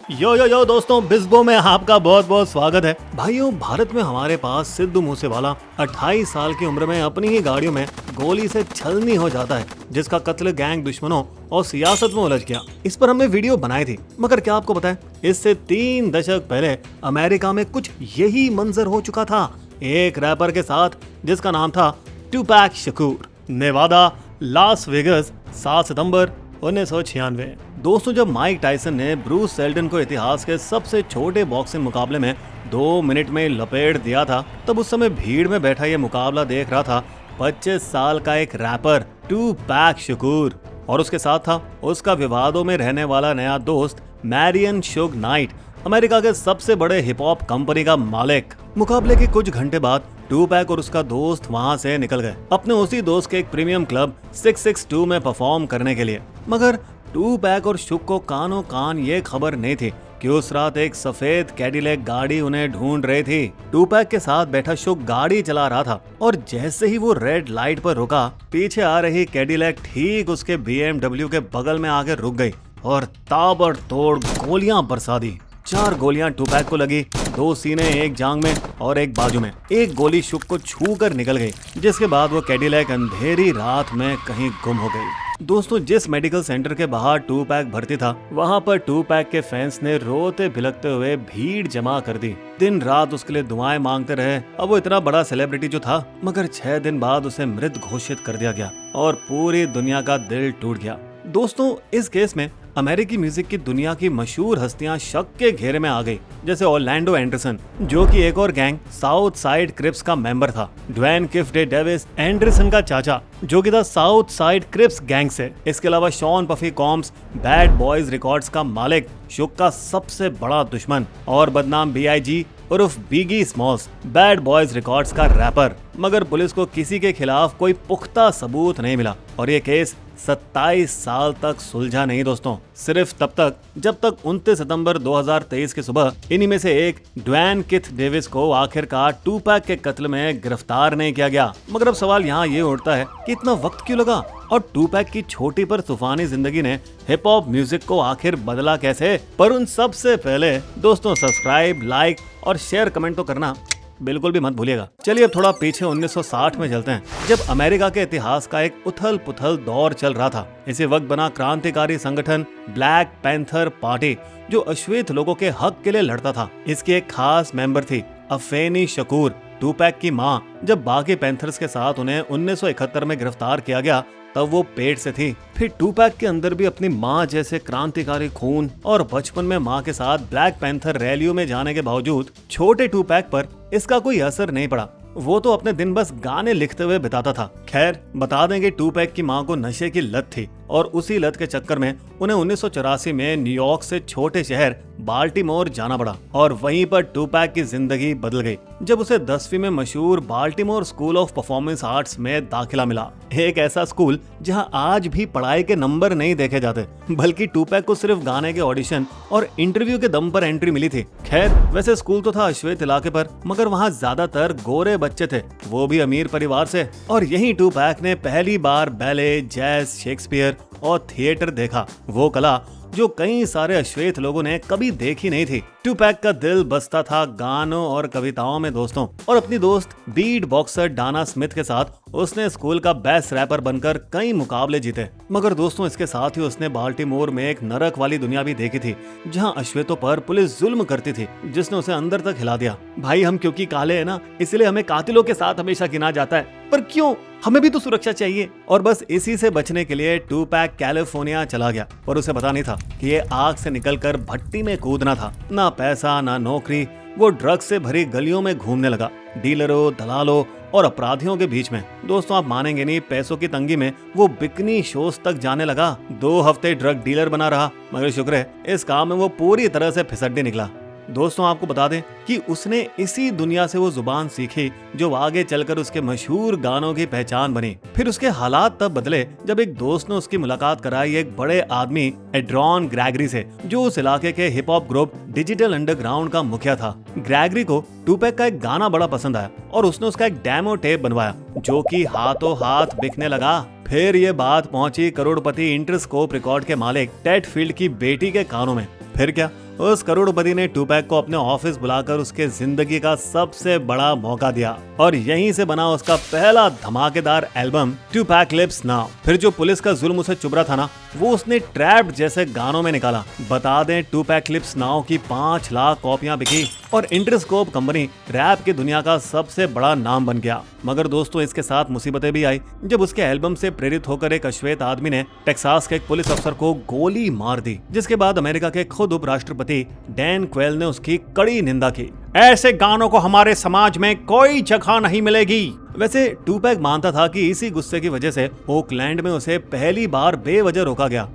यो दोस्तों, बिस्बो में आपका बहुत बहुत स्वागत है। भाइयों, भारत में हमारे पास सिद्धू मूसेवाला 28 साल की उम्र में अपनी ही गाड़ियों में गोली से छलनी हो जाता है, जिसका कत्ल गैंग दुश्मनों और सियासत में उलझ गया। इस पर हमने वीडियो बनाई थी, मगर क्या आपको पता है, इससे 3 दशक पहले अमेरिका में कुछ यही मंजर हो चुका था, एक रैपर के साथ जिसका नाम था Tupac Shakur. Nevada, Las Vegas, 7 सितंबर 1996। दोस्तों, जब माइक टायसन ने ब्रूस सेल्डन को इतिहास के सबसे छोटे बॉक्सिंग मुकाबले में 2 मिनट में लपेट दिया था, तब उस समय भीड़ में बैठा ये मुकाबला देख रहा था 25 साल का एक रैपर टूपैक शकूर, और उसके साथ था उसका विवादों में रहने वाला नया दोस्त मैरियन शुग नाइट, अमेरिका के सबसे बड़े हिप हॉप कंपनी का मालिक। मुकाबले के कुछ घंटे बाद टूपैक और उसका दोस्त वहां से निकल गए अपने उसी दोस्त के एक प्रीमियम क्लब 662 में परफॉर्म करने के लिए। मगर टूपैक और शुग को कानों कान ये खबर नहीं थी कि उस रात एक सफेद कैडिलैक गाड़ी उन्हें ढूंढ रही थी। टूपैक के साथ बैठा शुग गाड़ी चला रहा था और जैसे ही वो रेड लाइट पर रुका, पीछे आ रही कैडिलैक ठीक उसके BMW के बगल में आकर रुक गई और ताबड़तोड़ गोलियां बरसा दी। 4 गोलियां टूपैक को लगी, 2 सीने, 1 जांग में और 1 बाजू में। एक गोली शुग को छू कर निकल गई, जिसके बाद वो कैडिलैक अंधेरी रात में कहीं गुम हो गई। दोस्तों, जिस मेडिकल सेंटर के बाहर टूपैक भर्ती था, वहां पर टूपैक के फैंस ने रोते भिलकते हुए भीड़ जमा कर दी। दिन रात उसके लिए दुआएं मांगते रहे। अब वो इतना बड़ा सेलिब्रिटी जो था, मगर 6 दिन बाद उसे मृत घोषित कर दिया गया और पूरी दुनिया का दिल टूट गया। दोस्तों, इस केस में अमेरिकी म्यूजिक की दुनिया की मशहूर हस्तियां शक के घेरे में आ गई, जैसे ऑर्लैंडो एंडरसन, जो कि एक और गैंग साउथ साइड क्रिप्स का मेंबर था, ड्वेन किफ डे डेविस, एंडरसन का चाचा, जो कि था साउथ साइड क्रिप्स गैंग से। इसके अलावा Sean Puffy Combs, Bad Boys Records का मालिक, शुग का सबसे बड़ा दुश्मन और बदनाम BIG उर्फ बिगी स्मॉल्स, बैड बॉयज रिकॉर्ड्स का रैपर। मगर पुलिस को किसी के खिलाफ कोई पुख्ता सबूत नहीं मिला और ये केस 27 साल तक सुलझा नहीं दोस्तों, सिर्फ तब तक जब तक 29 सितंबर 2023 की सुबह इन्हीं में से एक ड्वेन किथ डेविस को आखिरकार टूपैक के कत्ल में गिरफ्तार नहीं किया गया। मगर अब सवाल यहाँ ये उठता है कि इतना वक्त क्यों लगा और टूपैक की छोटी पर तूफानी जिंदगी ने हिप हॉप म्यूजिक को आखिर बदला कैसे? पर उन सबसे पहले दोस्तों, सब्सक्राइब, लाइक और शेयर कमेंट तो करना बिल्कुल भी मत भूलिएगा। चलिए अब थोड़ा पीछे 1960 में चलते हैं, जब अमेरिका के इतिहास का एक उथल पुथल दौर चल रहा था। इसी वक्त बना क्रांतिकारी संगठन ब्लैक पैंथर पार्टी, जो अश्वेत लोगों के हक के लिए लड़ता था। इसकी एक खास मेंबर थी अफेनी शकूर, टूपैक की मां। जब बाकी पैंथर्स के साथ उन्हें 1971 में गिरफ्तार किया गया, तब वो पेट से थी। फिर टूपैक के अंदर भी अपनी मां जैसे क्रांतिकारी खून और बचपन में मां के साथ ब्लैक पैंथर रैलियों में जाने के बावजूद छोटे टूपैक पर इसका कोई असर नहीं पड़ा। वो तो अपने दिन बस गाने लिखते हुए बिताता था। खैर, बता दें कि टूपैक की मां को नशे की लत थी और उसी लत के चक्कर में उन्हें 1984 में न्यूयॉर्क से छोटे शहर बाल्टीमोर जाना पड़ा और वहीं पर टूपैक की जिंदगी बदल गई जब उसे 10वीं में मशहूर Baltimore school of performance arts में दाखिला मिला। एक ऐसा स्कूल जहां आज भी पढ़ाई के नंबर नहीं देखे जाते, बल्कि टूपैक को सिर्फ गाने के ऑडिशन और इंटरव्यू के दम पर एंट्री मिली थी। खैर, वैसे स्कूल तो था अश्वेत इलाके पर, मगर वहां ज्यादातर गोरे बच्चे थे, वो भी अमीर परिवार से। और यहीं टूपैक ने पहली बार बैले, जैज, शेक्सपियर और थिएटर देखा, वो कला जो कई सारे अश्वेत लोगों ने कभी देखी नहीं थी। टूपैक का दिल बसता था गानों और कविताओं में दोस्तों, और अपनी दोस्त बीट बॉक्सर डाना स्मिथ के साथ उसने स्कूल का बेस्ट रैपर बनकर कई मुकाबले जीते। मगर दोस्तों, इसके साथ ही उसने बाल्टीमोर में एक नरक वाली दुनिया भी देखी थी, जहां अश्वेतों पर पुलिस जुल्म करती थी, जिसने उसे अंदर तक हिला दिया। भाई, हम क्योंकि काले हैं ना, इसलिए हमें कातिलों के साथ हमेशा गिना जाता है, पर क्यों? हमें भी तो सुरक्षा चाहिए। और बस इसी से बचने के लिए टूपैक कैलिफोर्निया चला गया, और उसे पता नहीं था कि ये आग से निकलकर भट्टी में कूदना था। ना पैसा, ना नौकरी। वो ड्रग्स से भरी गलियों में घूमने लगा, डीलरों, दलालों और अपराधियों के बीच में। दोस्तों, आप मानेंगे नहीं, पैसों की तंगी में वो बिकनी शोज तक जाने लगा। 2 हफ्ते ड्रग डीलर बना रहा, मगर शुक्र है इस काम में वो पूरी तरह से फिसड्डी निकला। दोस्तों, आपको बता दें कि उसने इसी दुनिया से वो जुबान सीखी जो आगे चलकर उसके मशहूर गानों की पहचान बनी। फिर उसके हालात तब बदले जब एक दोस्त ने उसकी मुलाकात कराई एक बड़े आदमी एड्रॉन ग्रेगरी से, जो उस इलाके के hip hop group digital underground का मुखिया था। ग्रेगरी को टूपैक का एक गाना बड़ा पसंद आया और उसने उसका एक डेमो टेप बनवाया, जो कि हाथों हाथ बिकने लगा। फिर ये बात पहुंची करोड़पति इंटरस्कोप रिकॉर्ड के मालिक टेड फील्ड की बेटी के कानों में। फिर क्या, उस करोड़पति ने टूपैक को अपने ऑफिस बुलाकर उसके जिंदगी का सबसे बड़ा मौका दिया और यहीं से बना उसका पहला धमाकेदार एल्बम टूपैक लिव्स नाउ। फिर जो पुलिस का जुल्म उसे चुभ रहा था ना, वो उसने ट्रैप्ड जैसे गानों में निकाला। बता दें टूपैक लिव्स नाउ की 5 लाख कॉपियां बिकी और इंटरस्कोप कंपनी रैप की दुनिया का सबसे बड़ा नाम बन गया। मगर दोस्तों इसके साथ मुसीबतें भी आई जब उसके एल्बम से प्रेरित होकर एक अश्वेत आदमी ने टेक्सास के एक पुलिस अफसर को गोली मार दी, जिसके बाद अमेरिका के खुद उपराष्ट्रपति डैन क्वेल ने उसकी कड़ी निंदा की। ऐसे गानों को हमारे समाज में कोई जगह नहीं मिलेगी। वैसे टूपैक मानता था कि इसी गुस्से की वजह से ओकलैंड में उसे पहली बार बेवजह रोका गया।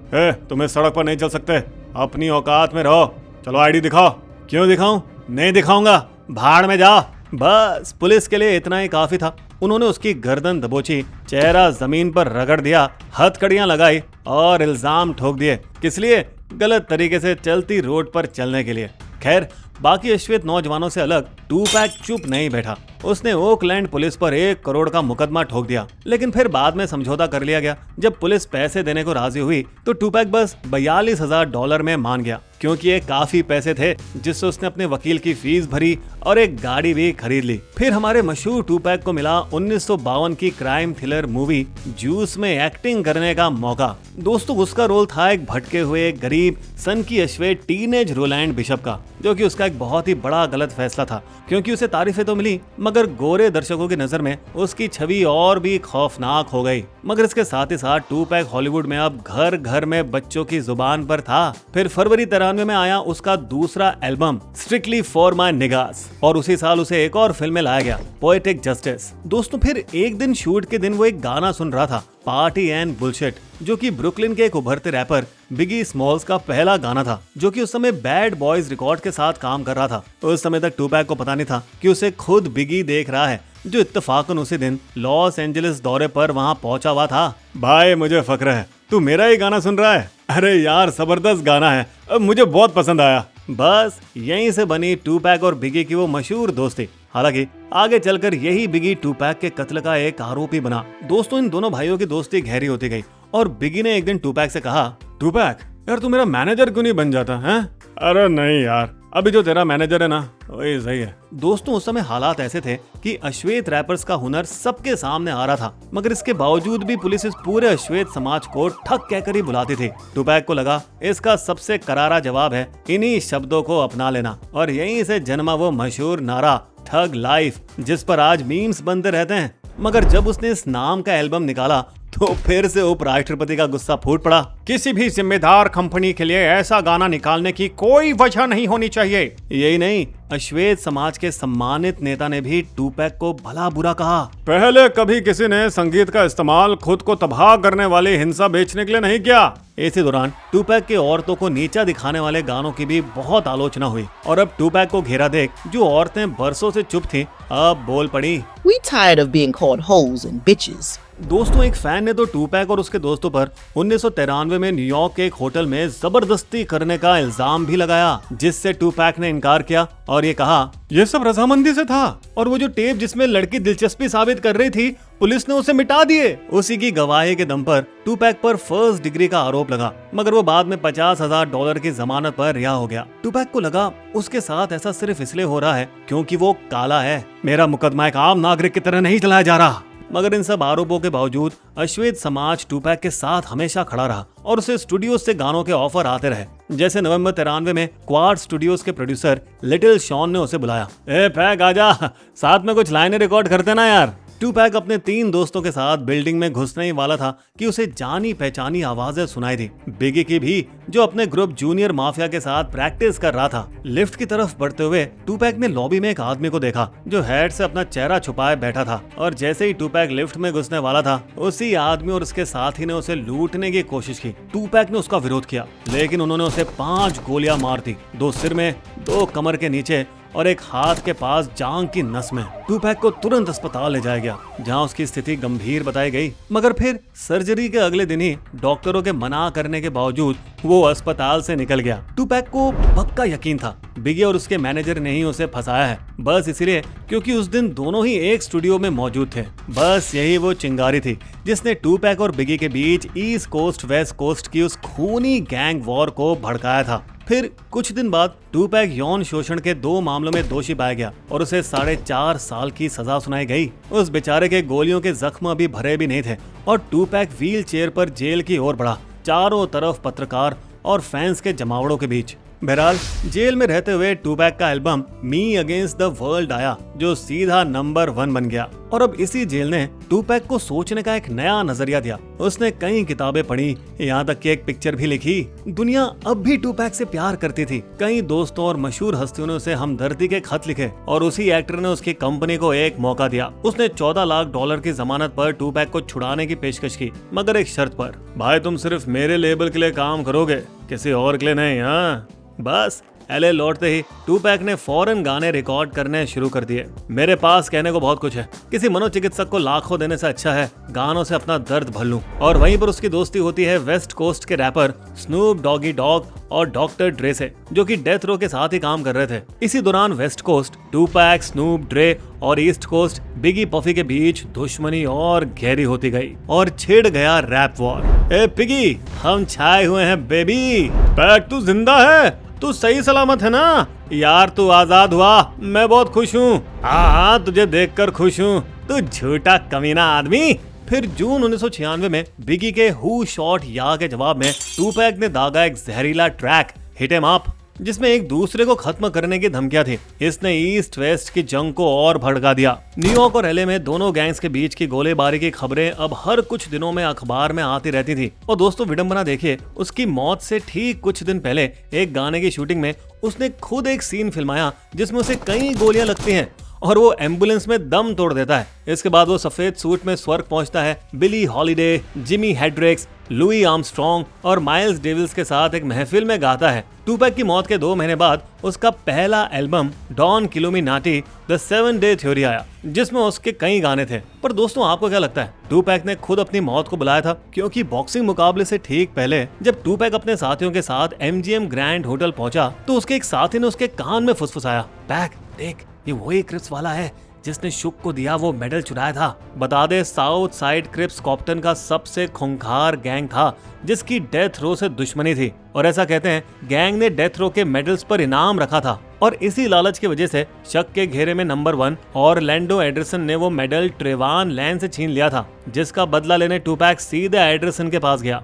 तुम्हें सड़क पर नहीं चल सकते, अपनी औकात में रहो, चलो आईडी दिखाओ। क्यों दिखाऊं? नहीं दिखाऊंगा, भाड़ में जा। बस पुलिस के लिए इतना ही काफी था। उन्होंने उसकी गर्दन दबोची, चेहरा जमीन पर रगड़ दिया, हथकड़ियां लगाई और इल्जाम ठोक दिए। किस लिए? गलत तरीके से चलती रोड पर चलने के लिए। खैर बाकी अश्वेत नौजवानों से अलग टूपैक चुप नहीं बैठा। उसने ओकलैंड पुलिस पर 1 करोड़ का मुकदमा ठोक दिया, लेकिन फिर बाद में समझौता कर लिया गया। जब पुलिस पैसे देने को राजी हुई तो टूपैक बस $42,000 में मान गया, क्योंकि ये काफी पैसे थे जिससे उसने अपने वकील की फीस भरी और एक गाड़ी भी खरीद ली। फिर हमारे मशहूर टूपैक को मिला 1952 की क्राइम थ्रिलर मूवी जूस में एक्टिंग करने का मौका। दोस्तों उसका रोल था एक भटके हुए गरीब सन की अश्वेत टीनेज रोलैंड बिशप का, जो कि उसका एक बहुत ही बड़ा गलत फैसला था, क्योंकि उसे तारीफें तो मिली मगर गोरे दर्शकों की नजर में उसकी छवि और भी खौफनाक हो गई। मगर इसके साथ ही साथ टूपैक हॉलीवुड में अब घर घर में बच्चों की जुबान पर था। फिर फरवरी 93 में आया उसका दूसरा एल्बम स्ट्रिक्टली फॉर माय निगास और उसी साल उसे एक और फिल्म में लाया गया, पोएटिक जस्टिस। दोस्तों फिर एक दिन शूट के दिन वो एक गाना सुन रहा था, पार्टी एंड बुलशिट, जो कि ब्रुकलिन के एक उभरते रैपर बिगी स्मॉल्स का पहला गाना था, जो कि उस समय बैड बॉयज रिकॉर्ड के साथ काम कर रहा था। उस समय तक टूपैक को पता नहीं था कि उसे खुद बिगी देख रहा है, जो इत्तेफाकन उसी दिन लॉस एंजलिस दौरे पर वहां पहुंचा हुआ था। भाई मुझे फक्र है, तू मेरा ही गाना सुन रहा है? अरे यार जबरदस्त गाना है, अब मुझे बहुत पसंद आया। बस यहीं से बनी टूपैक और बिगी की वो मशहूर दोस्ती। हालांकि आगे चलकर यही बिगी टूपैक के कत्ल का एक आरोपी बना। दोस्तों इन दोनों भाइयों की दोस्ती गहरी होती गई और बिगी ने एक दिन टूपैक से कहा, टूपैक यार तू मेरा मैनेजर क्यों नहीं बन जाता है? अरे नहीं यार, अभी जो तेरा मैनेजर है ना वही सही है। दोस्तों उस समय हालात ऐसे थे कि अश्वेत रैपर्स का हुनर सबके सामने आ रहा था, मगर इसके बावजूद भी पुलिस इस पूरे अश्वेत समाज को ठग कहकर ही बुलाती थी। टूपैक को लगा इसका सबसे करारा जवाब है इन्हीं शब्दों को अपना लेना, और यहीं से जन्मा वो मशहूर नारा ठग लाइफ, जिस पर आज मीम्स बनते रहते हैं। मगर जब उसने इस नाम का एल्बम निकाला तो फिर से उपराष्ट्रपति का गुस्सा फूट पड़ा। किसी भी जिम्मेदार कंपनी के लिए ऐसा गाना निकालने की कोई वजह नहीं होनी चाहिए। यही नहीं, अश्वेत समाज के सम्मानित नेता ने भी टूपैक को भला बुरा कहा। पहले कभी किसी ने संगीत का इस्तेमाल खुद को तबाह करने वाली हिंसा बेचने के लिए नहीं किया। इसी दौरान टूपैक के औरतों को नीचा दिखाने वाले गानों की भी बहुत आलोचना हुई और अब टूपैक को घेरा देख जो औरतें बरसों से चुप थीं, अब बोल पड़ी। We tired of being called hoes and bitches. दोस्तों एक फैन ने तो टूपैक और उसके दोस्तों पर 1993 में न्यूयॉर्क के एक होटल में जबरदस्ती करने का इल्जाम भी लगाया, जिससे टूपैक ने इनकार किया और ये कहा ये सब रजामंदी से था, और वो जो टेप जिसमें लड़की दिलचस्पी साबित कर रही थी पुलिस ने उसे मिटा दिए। उसी की गवाही के दम पर टूपैक पर फर्स्ट डिग्री का आरोप लगा, मगर वो बाद में $50,000 की जमानत पर रिहा हो गया। टूपैक को लगा उसके साथ ऐसा सिर्फ इसलिए हो रहा है क्योंकि वो काला है, मेरा मुकदमा एक आम नागरिक की तरह नहीं चलाया जा रहा। मगर इन सब आरोपों के बावजूद अश्वेत समाज टूपैक के साथ हमेशा खड़ा रहा और उसे स्टूडियोज से गानों के ऑफर आते रहे। जैसे नवंबर 93 में क्वाड स्टूडियोज के प्रोड्यूसर लिटिल शॉन ने उसे बुलाया। ए पैक आजा, साथ में कुछ लाइनें रिकॉर्ड करते ना यार। टूपैक अपने 3 दोस्तों के साथ बिल्डिंग में घुसने ही वाला था कि उसे जानी पहचानी आवाजें सुनाई दी, बिगी की भी, जो अपने ग्रुप जूनियर माफिया के साथ प्रैक्टिस कर रहा था। लिफ्ट की तरफ बढ़ते हुए टूपैक ने लॉबी में एक आदमी को देखा जो हेड से अपना चेहरा छुपाए बैठा था, और जैसे ही टूपैक लिफ्ट में घुसने वाला था उसी आदमी और उसके साथी ने उसे लूटने की कोशिश की। टूपैक ने उसका विरोध किया, लेकिन उन्होंने उसे 5 गोलियां मार दी, 2 सिर में, 2 कमर के नीचे और एक हाथ के पास जांग की नस में। टूपैक को तुरंत अस्पताल ले जाया गया, जहां उसकी स्थिति गंभीर बताई गई। मगर फिर सर्जरी के अगले दिन ही डॉक्टरों के मना करने के बावजूद वो अस्पताल से निकल गया। टूपैक को पक्का यकीन था बिगी और उसके मैनेजर ने ही उसे फंसाया है, बस इसलिए क्योंकि उस दिन दोनों ही एक स्टूडियो में मौजूद थे। बस यही वो चिंगारी थी जिसने टूपैक और बिगी के बीच ईस्ट कोस्ट वेस्ट कोस्ट की उस खूनी गैंग वॉर को भड़काया था। फिर कुछ दिन बाद टूपैक यौन शोषण के 2 मामलों में दोषी पाया गया और उसे 4.5 साल की सजा सुनाई गई। उस बेचारे के गोलियों के जख्म अभी भरे भी नहीं थे और टूपैक व्हील चेयर पर जेल की ओर बढ़ा, चारों तरफ पत्रकार और फैंस के जमावड़ों के बीच। बहरहाल जेल में रहते हुए टूपैक का album me against the world आया, जो सीधा नंबर 1 बन गया। और अब इसी जेल ने टूपैक को सोचने का एक नया नजरिया दिया। उसने कई किताबें पढ़ी, यहाँ तक कि एक पिक्चर भी लिखी। दुनिया अब भी टूपैक से प्यार करती थी। कई दोस्तों और मशहूर हस्तियों ने उसे हमदर्दी के खत लिखे और उसी एक्टर ने उसकी कंपनी को एक मौका दिया। उसने $14 लाख की जमानत पर टूपैक को छुड़ाने की पेशकश की, मगर एक शर्त पर। भाई तुम सिर्फ मेरे लेबल के लिए काम करोगे, किसी और के लिए नहीं। हाँ बस एलए लौटते ही टूपैक ने फौरन गाने रिकॉर्ड करने शुरू कर दिए। मेरे पास कहने को बहुत कुछ है, किसी मनोचिकित्सक को लाखों देने से अच्छा है गानों से अपना दर्द भर लूं। और वहीं पर उसकी दोस्ती होती है वेस्ट कोस्ट के रैपर स्नूप डॉगी डॉग और डॉक्टर ड्रे से, जो कि डेथ रो के साथ ही काम कर रहे थे। इसी दौरान वेस्ट कोस्ट टूपैक, स्नूप, ड्रे और ईस्ट कोस्ट बिगी पफी के बीच दुश्मनी और गहरी होती गई और छिड़ गया रैप वॉर। ए पिगी, हम छाए हुए हैं बेबी। पैक तू जिंदा है? तू सही सलामत है ना? यार तू आजाद हुआ, मैं बहुत खुश हूँ। हाँ तुझे देखकर खुश हूँ, तू झूठा कमीना आदमी। फिर जून 1996 में बिगी के हु शॉट या के जवाब में टूपैक ने दागा एक जहरीला ट्रैक हिट एम अप, जिसमें एक दूसरे को खत्म करने की धमकियां थी। इसने ईस्ट वेस्ट की जंग को और भड़का दिया। न्यूयॉर्क और एलए में दोनों गैंग्स के बीच की गोलीबारी की खबरें अब हर कुछ दिनों में अखबार में आती रहती थी। और दोस्तों विडंबना देखिए, उसकी मौत से ठीक कुछ दिन पहले एक गाने की शूटिंग में उसने खुद एक सीन फिल्माया जिसमें उसे कई गोलियां लगती हैं और वो एम्बुलेंस में दम तोड़ देता है। इसके बाद वो सफेद सूट में स्वर्ग पहुंचता है Billie Holiday, Jimi Hendrix, Louis Armstrong और माइल्स डेविस के साथ एक महफिल में गाता है। टूपैक की मौत के 2 महीने बाद उसका पहला album Don Killuminati the 7 day theory आया, जिसमें उसके कई गाने थे। पर दोस्तों आपको क्या लगता है, टूपैक ने खुद अपनी मौत को बुलाया था? क्योंकि बॉक्सिंग मुकाबले से ठीक पहले जब टूपैक अपने साथियों के साथ MGM ग्रैंड होटल पहुंचा तो उसके एक साथी ने उसके कान में फुसफुसाया, पैक देख ये वही क्रिप्स वाला है जिसने शुक को दिया वो मेडल चुराया था। बता दे साउथ साइड क्रिप्स कॉप्टन का सबसे खूंखार गैंग था जिसकी डेथ रो से दुश्मनी थी। और ऐसा कहते हैं गैंग ने डेथ रो के मेडल्स पर इनाम रखा था और इसी लालच की वजह से शक के घेरे में नंबर 1 और लैंडो एडरसन ने वो मेडल ट्रेवान लैन से छीन लिया था, जिसका बदला लेने टूपैक सीधे एडरसन के पास गया।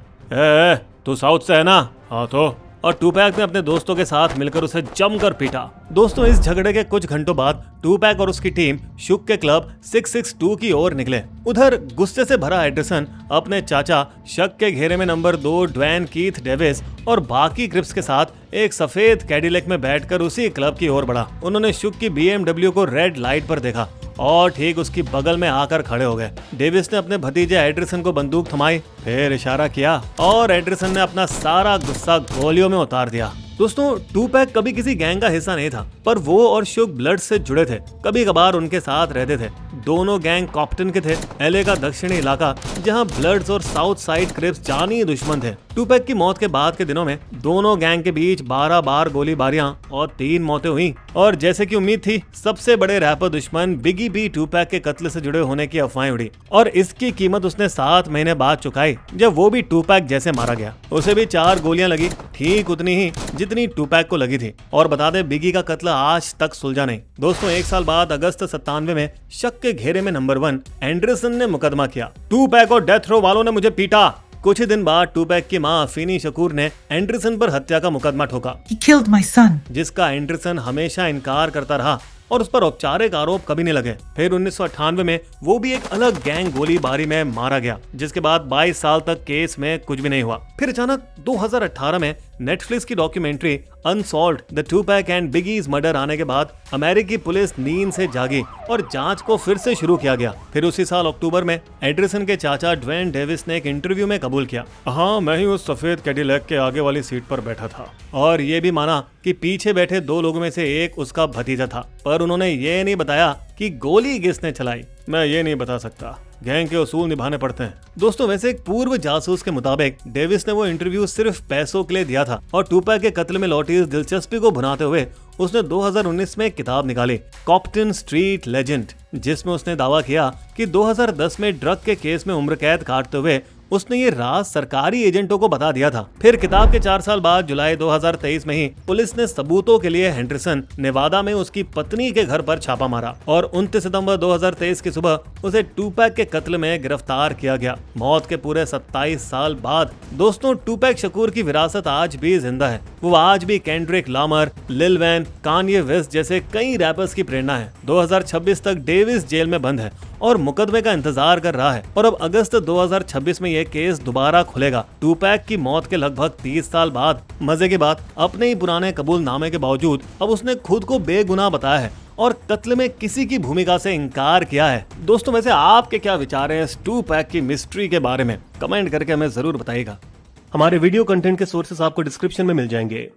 तू साउथ से है ना? हाँ तो। और टूपैक ने अपने दोस्तों के साथ मिलकर उसे जमकर पीटा। दोस्तों इस झगड़े के कुछ घंटों बाद टूपैक और उसकी टीम शुक के क्लब 662 की ओर निकले। उधर गुस्से से भरा एडरसन अपने चाचा शक के घेरे में नंबर 2 ड्वेन कीथ डेविस और बाकी क्रिप्स के साथ एक सफेद कैडिलैक में बैठकर उसी क्लब की ओर बढ़ा। उन्होंने शुक की BMW को रेड लाइट पर देखा और ठीक उसकी बगल में आकर खड़े हो गए। डेविस ने अपने भतीजे एडरसन को बंदूक थमाई, फिर इशारा किया और एडरसन ने अपना सारा गुस्सा गोलियों में उतार दिया। दोस्तों टूपैक कभी किसी गैंग का हिस्सा नहीं था, पर वो और शुक ब्लड से जुड़े थे, कभी कभार उनके साथ रहते थे। दोनों गैंग कॉप्टन के थे, एलए का दक्षिणी इलाका जहां ब्लड्स और साउथ साइड क्रिप्स जानी दुश्मन थे। टूपैक की मौत के बाद के दिनों में दोनों गैंग के बीच 12 बार गोलीबारियां और 3 मौतें हुई। और जैसे कि उम्मीद थी, सबसे बड़े रैपर दुश्मन बिगी भी टूपैक के कत्ल से जुड़े होने की अफवाहें उड़ी और इसकी कीमत उसने 7 महीने बाद चुकाई जब वो भी टूपैक जैसे मारा गया। उसे भी 4 गोलियां लगी, ठीक उतनी ही जितनी टूपैक को लगी थी। और बता दें बिगी का कत्ल आज तक सुलझा नहीं। दोस्तों 1 साल बाद अगस्त 97 में शक के घेरे में नंबर 1 एंडरसन ने मुकदमा किया, टूपैक और डेथ रो वालों ने मुझे पीटा। कुछ ही दिन बाद टूपैक की मां फिनी शकूर ने एंडरसन पर हत्या का मुकदमा ठोका। He killed my son. जिसका एंडरसन हमेशा इनकार करता रहा और उस पर औपचारिक आरोप कभी नहीं लगे। फिर 1998 में वो भी एक अलग गैंग गोलीबारी में मारा गया, जिसके बाद 22 साल तक केस में कुछ भी नहीं हुआ। फिर अचानक 2018 में नेटफ्लिक्स की documentary unsolved the टूपैक and बिगीज murder आने के बाद अमेरिकी पुलिस नींद से जागी और जांच को फिर से शुरू किया गया। फिर उसी साल अक्टूबर में एडरसन के चाचा ड्वेन डेविस ने एक इंटरव्यू में कबूल किया, हाँ मैं ही उस सफेद कैडिलैक के आगे वाली सीट पर बैठा था, और ये भी माना कि पीछे बैठे 2 लोगों में से एक उसका भतीजा था। पर उन्होंने ये नहीं बताया कि गोली किसने चलाई। मैं ये नहीं बता सकता। गैंग के उसूल निभाने पड़ते हैं। दोस्तों वैसे एक पूर्व जासूस के मुताबिक डेविस ने वो इंटरव्यू सिर्फ पैसों के लिए दिया था और टूपैक के कत्ल में लौटी इस दिलचस्पी को भुनाते हुए उसने 2019 में एक किताब निकाली, कॉप्टन स्ट्रीट लेजेंड, जिसमें उसने दावा किया कि 2010 में ड्रग के केस में उम्र कैद काटते हुए उसने ये राज सरकारी एजेंटों को बता दिया था। फिर किताब के 4 साल बाद जुलाई 2023 में ही पुलिस ने सबूतों के लिए हेंडरसन नेवादा में उसकी पत्नी के घर पर छापा मारा और 29 सितंबर 2023 की सुबह उसे टूपैक के कत्ल में गिरफ्तार किया गया। मौत के पूरे 27 साल बाद दोस्तों टूपैक शकूर की विरासत आज भी जिंदा है। वो आज भी केंड्रिक लामर, लिल वैन, कान्ये वेस्ट जैसे कई रैपर्स की प्रेरणा है। 2026 तक डेविस जेल में बंद है और मुकदमे का इंतजार कर रहा है और अब अगस्त 2026 में यह केस दोबारा खुलेगा। टूपैक की मौत के लगभग 30 साल बाद मजे की बात, अपने ही पुराने कबूलनामे के बावजूद अब उसने खुद को बेगुनाह बताया है और कत्ल में किसी की भूमिका से इनकार किया है। दोस्तों वैसे आपके क्या विचार हैं इस टूपैक की मिस्ट्री के बारे में? कमेंट करके हमें जरूर बताइएगा। हमारे वीडियो कंटेंट के सोर्सेस आपको डिस्क्रिप्शन में मिल जाएंगे।